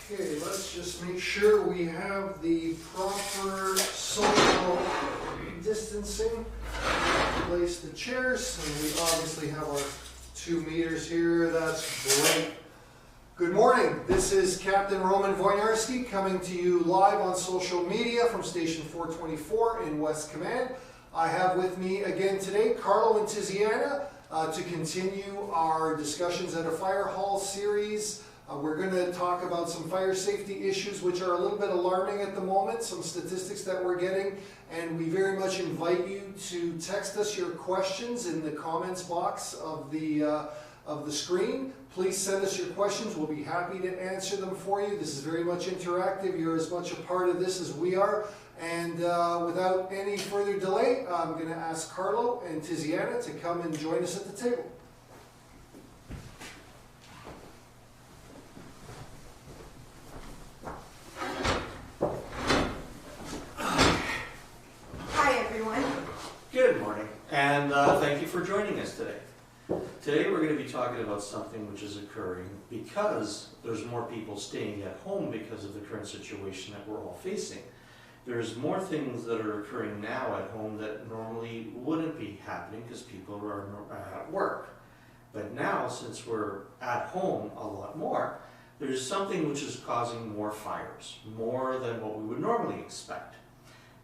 Okay, let's just make sure we have the proper social distancing. Place the chairs, and we obviously have our 2 meters here. That's great. Good morning. This is Captain Roman Wojnarski coming to you live on social media from Station 424 in West Command. I have with me again today Carlo and Tiziana to continue our Discussions at a Fire Hall series. We're going to talk about some fire safety issues which are a little bit alarming at the moment, some statistics that we're getting, and we very much invite you to text us your questions in the comments box of the screen. Please send us your questions. We'll be happy to answer them for you. This is very much interactive. You're as much a part of this as we are. And without any further delay, I'm going to ask Carlo and Tiziana to come and join us at the table. Good morning, and thank you for joining us today. Today we're going to be talking about something which is occurring because there's more people staying at home because of the current situation that we're all facing. There's more things that are occurring now at home that normally wouldn't be happening because people are at work. But now, since we're at home a lot more, there's something which is causing more fires, more than what we would normally expect.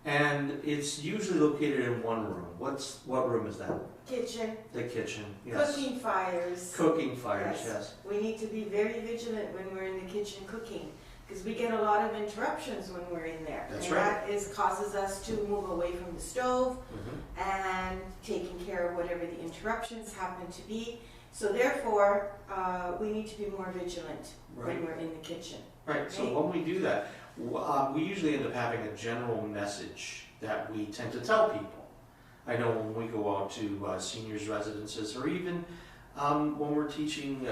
And it's usually located in one room. What room is that? Kitchen. The kitchen, yes. Cooking fires. Cooking fires, yes. We need to be very vigilant when we're in the kitchen cooking because we get a lot of interruptions when we're in there. That's and right. That causes us to move away from the stove and taking care of whatever the interruptions happen to be. So therefore, we need to be more vigilant when we're in the kitchen. Right, so when we do that, we usually end up having a general message that we tend to tell people. I know when we go out to seniors' residences, or even when we're teaching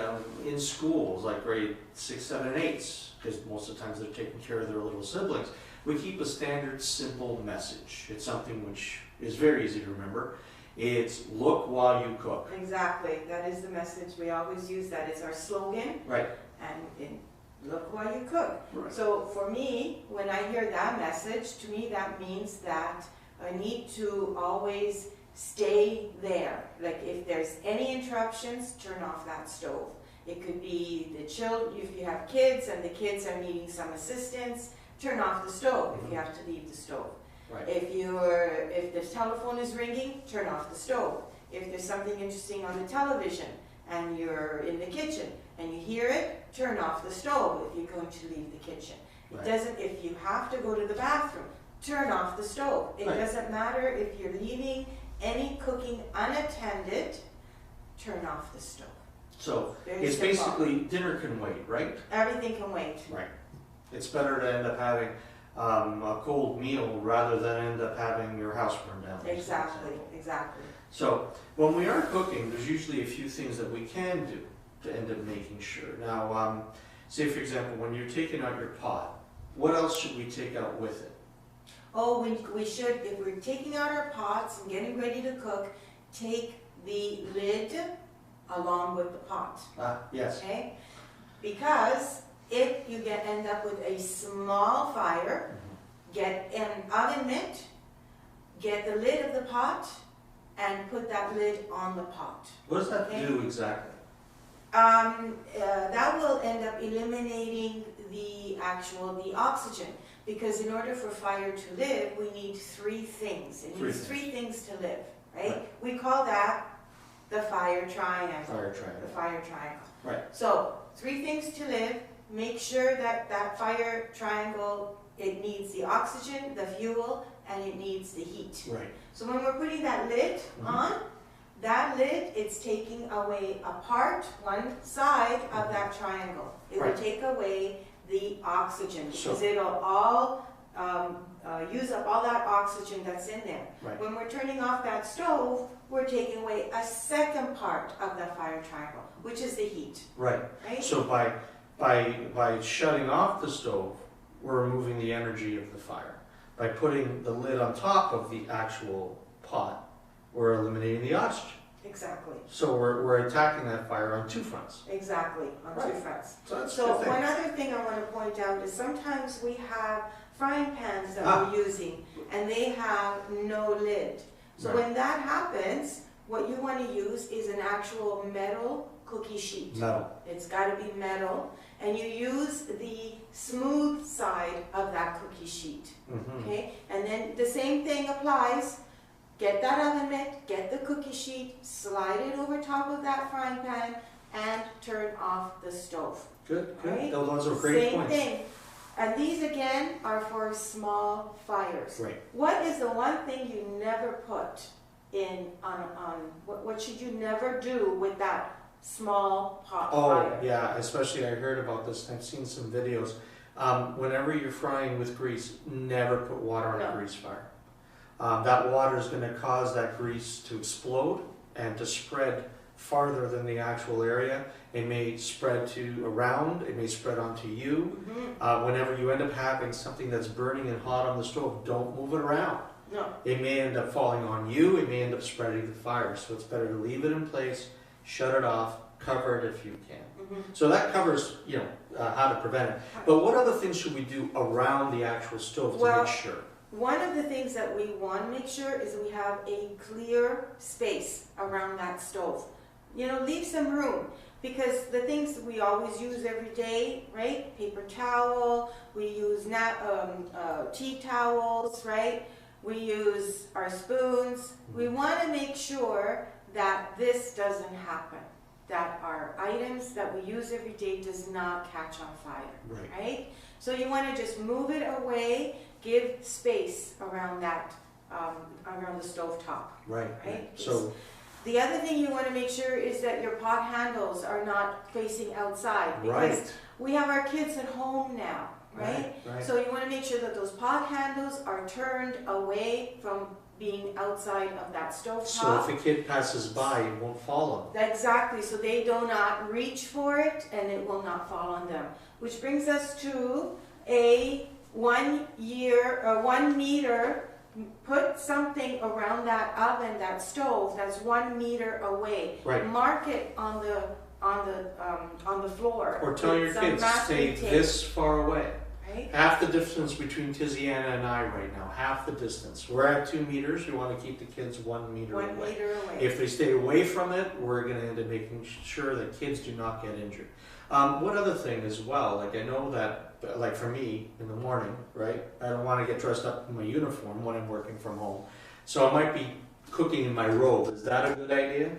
in schools, like grade 6, 7, and 8s, because most of the times they're taking care of their little siblings, we keep a standard, simple message. It's something which is very easy to remember. It's look while you cook. Exactly, that is the message. We always use that. It's our slogan. Right. And look while you cook. Right. So for me, when I hear that message, to me that means that I need to always stay there. Like if there's any interruptions, turn off that stove. It could be the children, if you have kids and the kids are needing some assistance, turn off the stove if you have to leave the stove. Right. If the telephone is ringing, turn off the stove. If there's something interesting on the television and you're in the kitchen and you hear it, turn off the stove if you're going to leave the kitchen. Right. It doesn't, if you have to go to the bathroom, turn off the stove. It doesn't matter if you're leaving any cooking unattended, turn off the stove. So Very it's simple. basically dinner can wait, right? Everything can wait. Right. It's better to end up having a cold meal rather than end up having your house burned down. Exactly, exactly. So when we are cooking, there's usually a few things that we can do to end up making sure. Now, say for example, when you're taking out your pot, what else should we take out with it? Oh, we should, if we're taking out our pots and getting ready to cook, take the lid along with the pot. Yes. Okay? Because if you end up with a small fire, get an oven mitt, get the lid of the pot, and put that lid on the pot. What does that do exactly? That will end up eliminating the oxygen, because in order for fire to live, we need 3 things. It needs 3 things to live, right? We call that the fire triangle. Fire triangle. The fire triangle. Right. So 3 things to live. Make sure that that fire triangle, it needs the oxygen, the fuel, and it needs the heat. Right. So when we're putting that lid on, that lid, it's taking away a part, one side of that triangle. It will take away the oxygen because it'll all use up all that oxygen that's in there. Right. When we're turning off that stove, we're taking away a second part of the fire triangle, which is the heat. Right. Right? So by shutting off the stove, we're removing the energy of the fire. By putting the lid on top of the actual pot, we're eliminating the oxygen. Exactly, So we're attacking that fire on two fronts. exactly, on two Right. fronts. So that's a So good thing. one other thing I want to point out is sometimes we have frying pans that Ah. we're using and they have no lid. So Right. when that happens, what you want to use is an actual metal cookie sheet. No. It's got to be metal, and you use the smooth side of that cookie sheet. Mm-hmm. Okay, and then the same thing applies. Get that oven mitt, get the cookie sheet, slide it over top of that frying pan, and turn off the stove. Good, Right. good. Those are great Same points. thing. And these again are for small fires. Right. What is the one thing you never put in on what should you never do with that small pot Oh, fire? yeah, especially I heard about this, I've seen some videos. Whenever you're frying with grease, never put water on a No. grease fire. That water is going to cause that grease to explode and to spread farther than the actual area. It may spread to around, it may spread onto you. Mhm. Whenever you end up having something that's burning and hot on the stove, don't move it around. No. It may end up falling on you, it may end up spreading the fire. So it's better to leave it in place, shut it off, cover it if you can. Mhm. So that covers, how to prevent it. But what other things should we do around the actual stove to Well, make sure? One of the things that we want to make sure is we have a clear space around that stove. Leave some room, because the things that we always use every day, right? Paper towel, we use tea towels, right? We use our spoons. We want to make sure that this doesn't happen, that our items that we use every day does not catch on fire, Right. right? So you want to just move it away, give space around that, around the stove top. Right. Right. So, The other thing you want to make sure is that your pot handles are not facing outside, because right. we have our kids at home now, right? Right. So you want to make sure that those pot handles are turned away from being outside of that stove So top. if a kid passes by, it won't fall on. Exactly, so they do not reach for it and it will not fall on them. Which brings us to a 1 meter. Put something around that oven, that stove, that's 1 meter away. Right. Mark it on the floor. Or tell with your some kids, masking stay tape, this far away. right? Half the distance between Tiziana and I right now, half the distance. We're at 2 meters, we want to keep the kids 1 meter 1 away. meter away. If they stay away from it, we're going to end up making sure that kids do not get injured. One other thing as well, like I know that, like for me in the morning, right? I don't want to get dressed up in my uniform when I'm working from home. So I might be cooking in my robe. Is that a good idea?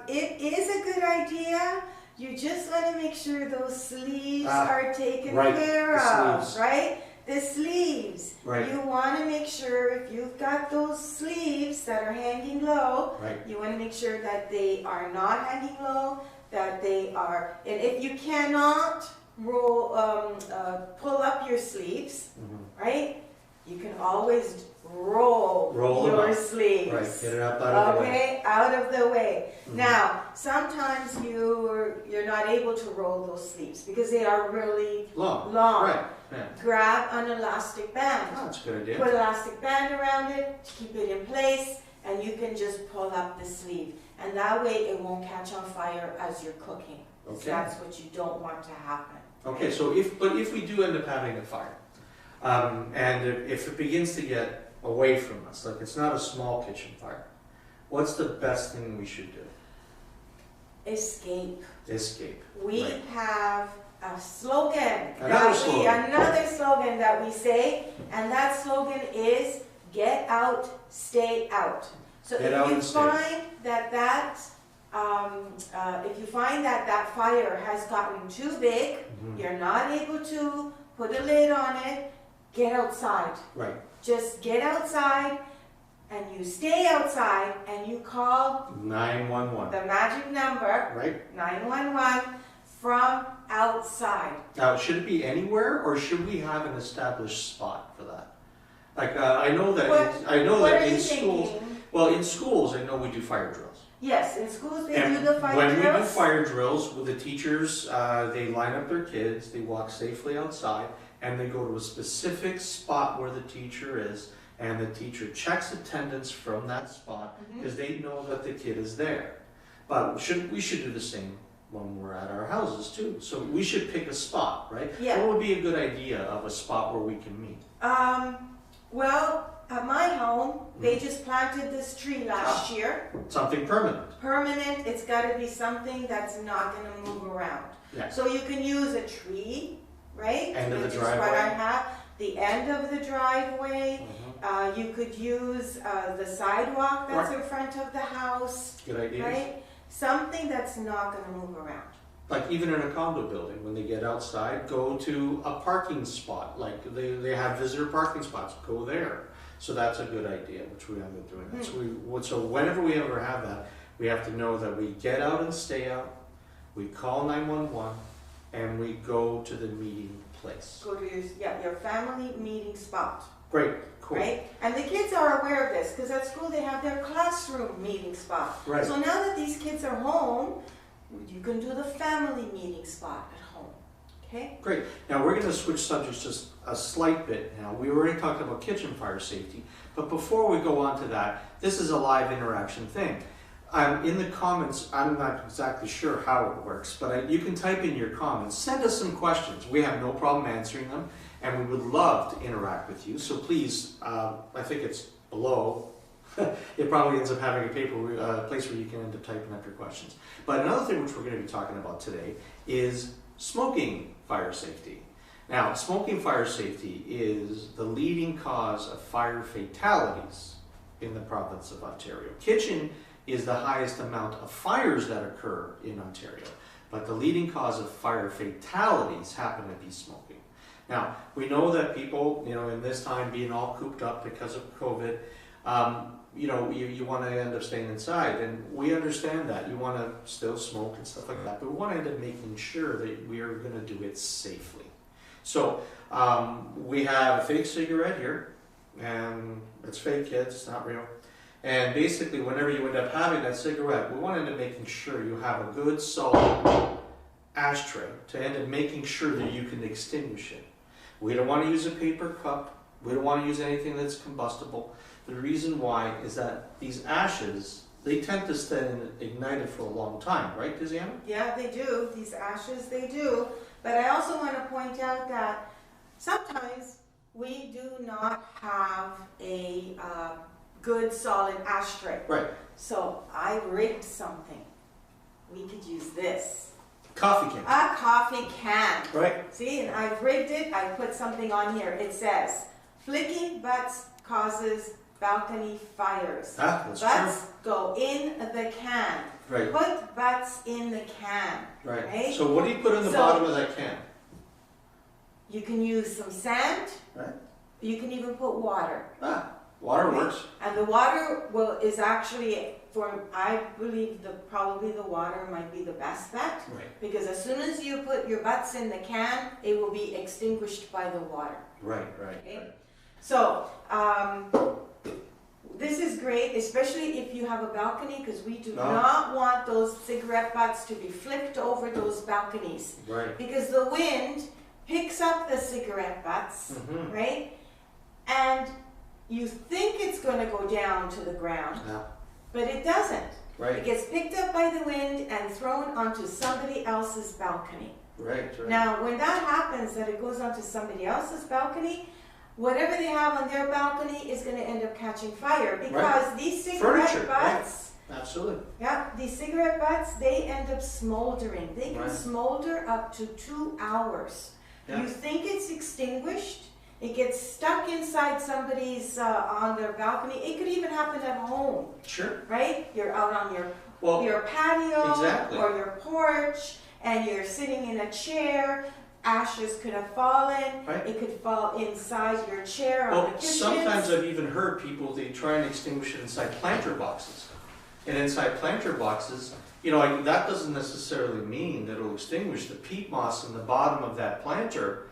It is a good idea. You just want to make sure those sleeves are taken right, care the of, sleeves. right? The sleeves. Right. You want to make sure if you've got those sleeves that are hanging low, Right. you want to make sure that they are not hanging low, that they are, and if you cannot pull up your sleeves, Mm-hmm. right? You can always roll them your up. sleeves. Right. Get it up out of the way. Okay, out of the way. Mhm. Now, sometimes you're not able to roll those sleeves because they are really Long. long. Right. Yeah. Grab an elastic band. Oh, that's a good idea. Put elastic band around it to keep it in place, and you can just pull up the sleeve. And that way it won't catch on fire as you're cooking. So Okay. that's what you don't want to happen. Okay, so if we do end up having a fire, and if it begins to get away from us, like it's not a small kitchen fire, what's the best thing we should do? Escape. Escape. We Right. have a slogan. Another slogan. Another slogan that we say, and that slogan is "Get out, stay out." So Get if out you and stay out. find if you find that fire has gotten too big, Mhm. you're not able to put a lid on it, get outside. Right. Just get outside, and you stay outside, and you call 911. the magic number Right. 911 from outside. Now, should it be anywhere, or should we have an established spot for that? Like I know that What are in you schools. thinking? Well, in schools, I know we do fire drills. Yes, in schools they And do the fire when we do drills. fire drills with the teachers, they line up their kids, they walk safely outside, and they go to a specific spot where the teacher is, and the teacher checks attendance from that spot because they know that the kid is there. But we should do the same when we're at our houses too. So we should pick a spot, right? Yeah. What would be a good idea of a spot where we can meet? Well, at my home, they just planted this tree last year. Something permanent. Permanent, it's gotta be something that's not gonna move around. Yeah. So you can use a tree, right? End of the Which is what driveway. I have. The end of the driveway. You could use the sidewalk that's in front of the house, Good idea. right? Something that's not gonna move around. Like even in a condo building, when they get outside, go to a parking spot. Like they have visitor parking spots, go there. So that's a good idea, which we have been doing. That. So whenever we ever have that, we have to know that we get out and stay out, we call 911, and we go to the meeting place. Go to your family meeting spot. Great, cool. Right? And the kids are aware of this because at school they have their classroom meeting spot. Right. So now that these kids are home, you can do the family meeting spot at home. Okay? Great. Now we're going to switch subjects just a slight bit now. We already talked about kitchen fire safety, but before we go on to that, this is a live interaction thing. In the comments, I'm not exactly sure how it works, but you can type in your comments. Send us some questions. We have no problem answering them, and we would love to interact with you. So please, I think it's below. It probably ends up having a place where you can end up typing up your questions. But another thing which we're going to be talking about today is smoking fire safety. Now, smoking fire safety is the leading cause of fire fatalities in the province of Ontario. Kitchen is the highest amount of fires that occur in Ontario, but the leading cause of fire fatalities happen to be smoking. Now, we know that people, in this time being all cooped up because of COVID, you want to end up staying inside, and we understand that. You want to still smoke and stuff like that, but we want to end up making sure that we are going to do it safely. So we have a fake cigarette here, and it's fake, kids, it's not real. And basically, whenever you end up having that cigarette, we want to end up making sure you have a good solid ashtray to end up making sure that you can extinguish it. We don't want to use a paper cup. We don't want to use anything that's combustible. The reason why is that these ashes, they tend to stay ignited for a long time, right, Tiziana? Yeah, they do. These ashes, they do. But I also want to point out that sometimes we do not have a good solid ashtray. Right. So I rigged something. We could use this. Coffee can. A coffee can. Right. See, and I've rigged it. I put something on here. It says, flicking butts causes balcony fires. That's Butts go in the can. Right. Put butts in the can. Right. Right? So what do you put in the bottom of that can? You can use some sand. Right. You can even put water. Water works. And the water is actually, I believe probably the water might be the best bet. Right. Because as soon as you put your butts in the can, it will be extinguished by the water. Right. Okay? So, this is great, especially if you have a balcony, because we do not want those cigarette butts to be flipped over those balconies. Right. Because the wind picks up the cigarette butts, right? And you think it's going to go down to the ground, but it doesn't. Right. It gets picked up by the wind and thrown onto somebody else's balcony. Right. Now, when that happens, that it goes onto somebody else's balcony, whatever they have on their balcony is going to end up catching fire because these cigarette butts, absolutely. Yeah, these cigarette butts, they end up smoldering. They can smolder up to 2 hours. Yeah. You think it's extinguished, it gets stuck inside somebody's on their balcony. It could even happen at home. Sure. Right? You're out on your patio or your porch, and you're sitting in a chair. Ashes could have fallen. Right. It could fall inside your chair on the kitchen. Sometimes I've even heard people, they try and extinguish it inside planter boxes. And inside planter boxes, that doesn't necessarily mean that it'll extinguish. The peat moss in the bottom of that planter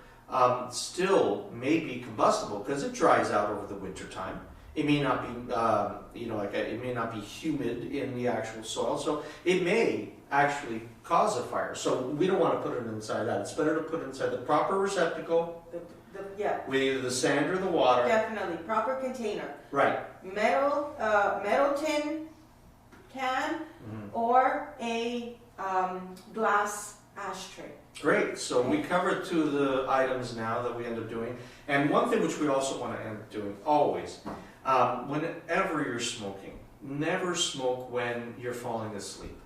still may be combustible because it dries out over the winter time. It may not be, it may not be humid in the actual soil, so it may actually cause a fire. So we don't want to put it inside that. It's better to put it inside the proper receptacle Yeah, with either the sand or the water. definitely, proper container. Right. Metal tin can Mhm. or a glass ashtray. Great. So we covered 2 of the items now that we end up doing. And one thing which we also want to end up doing always, whenever you're smoking, never smoke when you're falling asleep.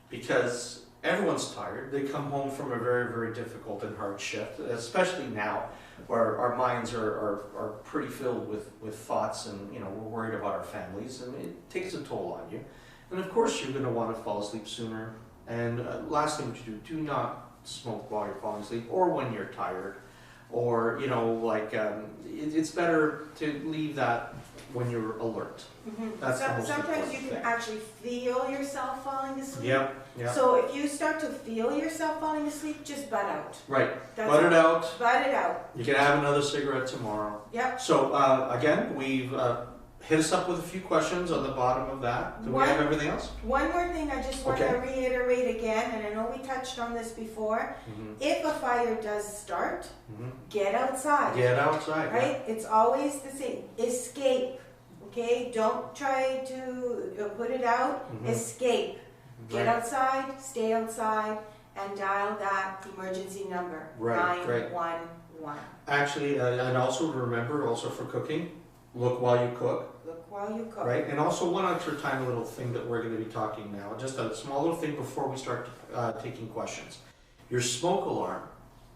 Because everyone's tired. They come home from a very, very difficult and hard shift, especially now where our minds are pretty filled with thoughts and, you know, we're worried about our families and it takes a toll on you. And of course you're going to want to fall asleep sooner. And last thing what you do not smoke while you're falling asleep or when you're tired. Or, you know, like, it's better to leave that when you're alert. That's the most Sometimes important you can thing. actually feel yourself falling asleep. Yep, yep. So if you start to feel yourself falling asleep, just butt out. Right. That's Butt it out. Butt it out. You can have another cigarette tomorrow. Yep. So, again, we've hit us up with a few questions on the bottom of that. Do we have everything else? One more thing I just want to Okay. reiterate again, and I know we touched on this before. If a fire does start, get outside. Get outside. Right? It's always the same. Escape. Okay? Don't try to put it out. Escape. Get Right. outside, stay outside, and dial that emergency number. Right, great. 911. Actually, and also remember, also for cooking, look while you cook. Look while you cook. Right, and also one extra tiny little thing that we're going to be talking now, just a small little thing before we start taking questions. Your smoke alarm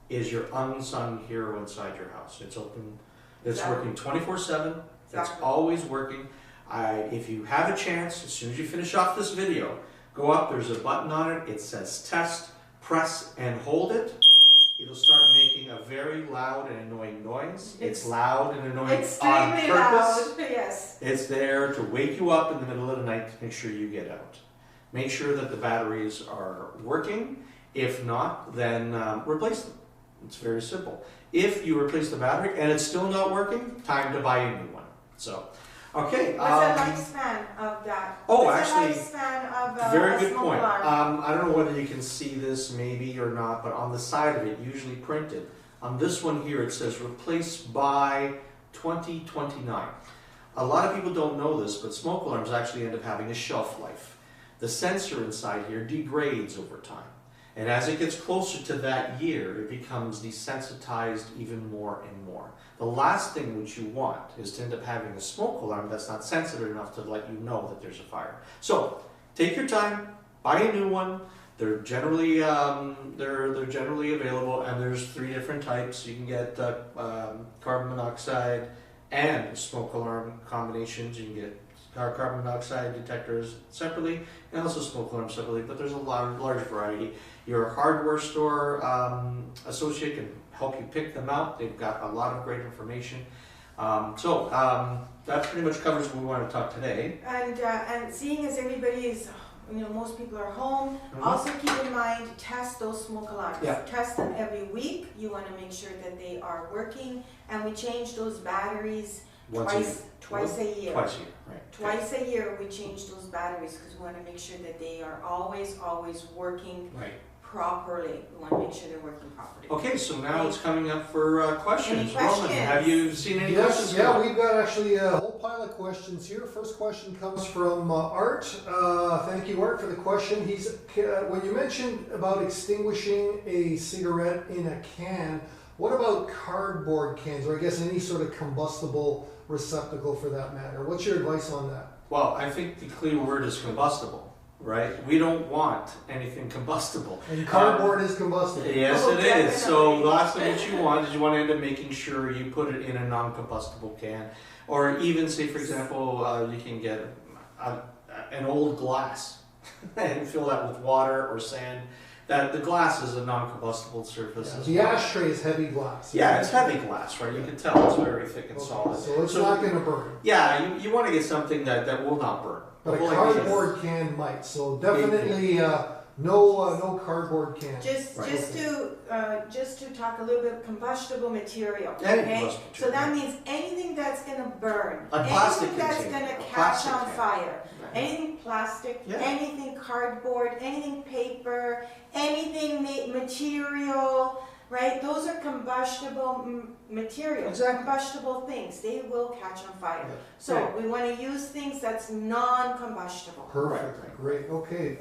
is your unsung hero inside your house. It's open, it's Exactly. working 24/7. It's Exactly. always working. If you have a chance, as soon as you finish off this video, go up, there's a button on it, it says test, press and hold it. It'll start making a very loud and annoying noise. It's loud and annoying on Extremely purpose. loud. Yes. It's there to wake you up in the middle of the night to make sure you get out. Make sure that the batteries are working. If not, then replace them. It's very simple. If you replace the battery and it's still not working, time to buy a new one. So, okay. What's the lifespan of that? Oh, What's actually, the lifespan of a very good smoke point. alarm? I don't know whether you can see this maybe or not, but on the side of it, usually printed, on this one here it says replace by 2029. A lot of people don't know this, but smoke alarms actually end up having a shelf life. The sensor inside here degrades over time. And as it gets closer to that year, it becomes desensitized even more and more. The last thing which you want is to end up having a smoke alarm that's not sensitive enough to let you know that there's a fire. So take your time, buy a new one. They're generally they're generally available, and there's 3 different types. You can get carbon monoxide and smoke alarm combinations. You can get carbon monoxide detectors separately and also smoke alarms separately, but there's a large variety. Your hardware store associate can help you pick them out. They've got a lot of great information. So that pretty much covers what we want to talk today. And seeing as everybody is, most people are home, also keep in mind, test those smoke alarms. Yeah. Test them every week. You want to make sure that they are working, and we change those batteries twice a year. Twice a year, right. Twice a year we change those batteries because we want to make sure that they are always working Right. properly. We want to make sure they're working properly. Okay, so now it's coming up for questions. Any questions? Roman, have you seen any Yes, questions? yeah, we've got actually a whole pile of questions here. First question comes from Art. Thank you, Art, for the question. When you mentioned about extinguishing a cigarette in a can, what about cardboard cans, or I guess any sort of combustible receptacle for that matter? What's your advice on that? Well, I think the clear word is combustible, right? We don't want anything combustible. And cardboard is combustible. Yes, Oh, it is. So definitely. the last thing that you want is you want to end up making sure you put it in a non-combustible can. Or even, say, for example, you can get an old glass and fill that with water or sand. The glass is a non-combustible surface. Yeah, as the well. ashtray is heavy glass. Yeah, it's heavy glass, right? You can tell it's very thick and Okay, solid. so it's not going to burn. Yeah, you want to get something that will not burn. But a Well, like cardboard can might. So definitely No cardboard can. Just Right. just to talk a little bit combustible material. Any Okay? combustible So that material. means anything that's gonna burn, A plastic anything that's container, gonna a catch plastic on can. fire, Right. anything plastic, Yeah. anything cardboard, anything paper, anything material, right? Those are combustible materials, Exactly. combustible things. They will catch on fire. Yeah. So Right. we want to use things that's non-combustible. Perfect. Right. Great. Okay.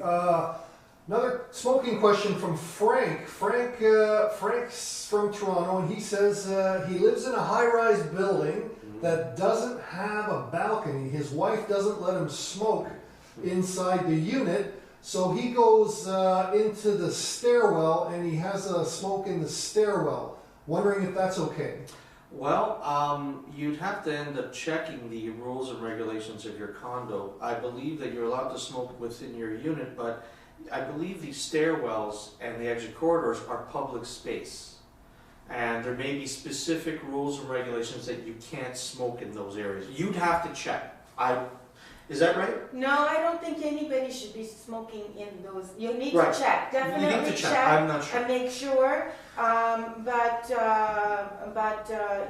Another smoking question from Frank. Frank's from Toronto, and he says he lives in a high-rise building that doesn't have a balcony. His wife doesn't let him smoke inside the unit, so he goes into the stairwell and he has a smoke in the stairwell. Wondering if that's okay. Well, you'd have to end up checking the rules and regulations of your condo. I believe that you're allowed to smoke within your unit, but I believe the stairwells and the exit corridors are public space. And there may be specific rules and regulations that you can't smoke in those areas. You'd have to check. Is that right? No, I don't think anybody should be smoking in those. You need Right. to check, definitely You need to check. I'm not sure. and make sure. But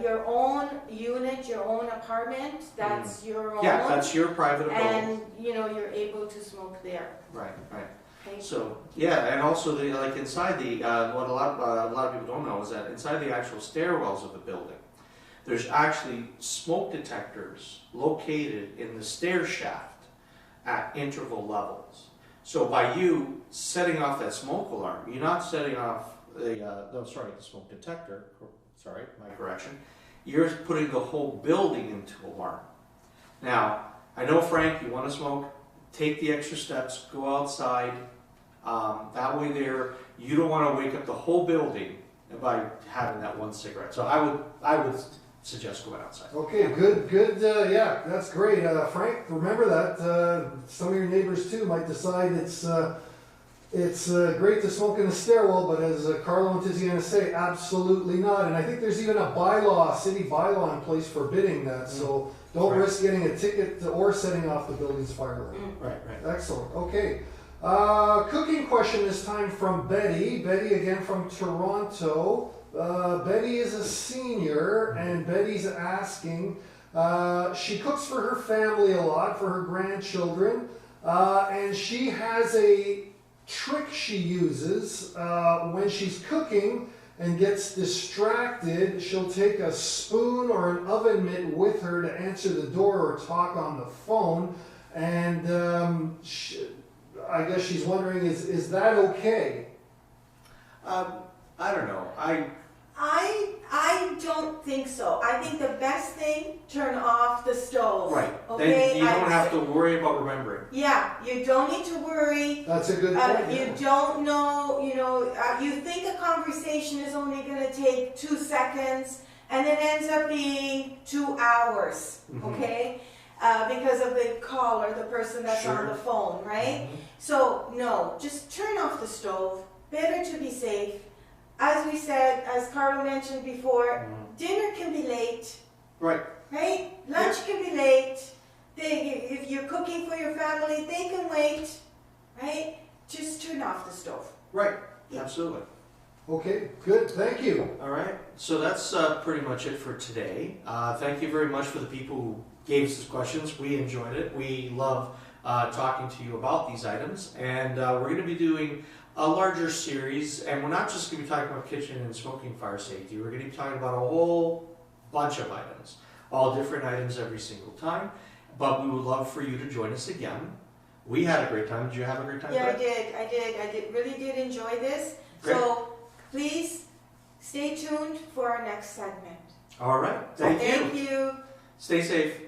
your own unit, your own apartment, that's your own. Yeah, that's your private abode. And you're able to smoke there. Right, right. Okay? So yeah, and also like inside the what a lot of people don't know is that inside the actual stairwells of the building, there's actually smoke detectors located in the stair shaft at interval levels. So by you setting off that smoke alarm, you're not setting off the smoke detector. Sorry, my correction. You're putting the whole building into alarm. Now, I know, Frank, you want to smoke. Take the extra steps. Go outside. That way, you don't want to wake up the whole building by having that one cigarette. So I would suggest going outside. Okay, good. Yeah, that's great. Frank, remember that. Some of your neighbors too might decide it's great to smoke in the stairwell, but as Carlo and Tiziana say, absolutely not. And I think there's even a city bylaw in place forbidding that. So don't Right. risk getting a ticket or setting off the building's fire alarm. Right, right. Excellent. Okay. Cooking question this time from Betty. Betty again from Toronto. Betty is a senior, and Betty's asking, she cooks for her family a lot, for her grandchildren, and she has a trick she uses when she's cooking and gets distracted. She'll take a spoon or an oven mitt with her to answer the door or talk on the phone, and I guess she's wondering, is that okay? I don't know. I don't think so. I think the best thing, turn off the stove. Right. Okay. Then you don't have to worry about remembering. Yeah, you don't need to worry. That's a good point. You yeah. don't know, you think a conversation is only going to take 2 seconds, and it ends up being 2 hours, okay? Because of the caller, the person that's on Sure. the phone, right? So, no, just turn off the stove. Better to be safe. As we said, as Carlo mentioned before, dinner can be late, Right. right? Lunch can be late. If you're cooking for your family, they can wait, right? Just turn off the stove. Right. Absolutely. Okay, good. Thank you. All right. So that's pretty much it for today. Thank you very much for the people who gave us these questions. We enjoyed it. We love talking to you about these items. And we're going to be doing a larger series. And we're not just going to be talking about kitchen and smoking fire safety. We're going to be talking about a whole bunch of items. All different items every single time. But we would love for you to join us again. We had a great time. Did you have a great time? Yeah, today? I did, really did enjoy this. Great. So please stay tuned for our next segment. All right. Thank you. Thank you. Stay safe.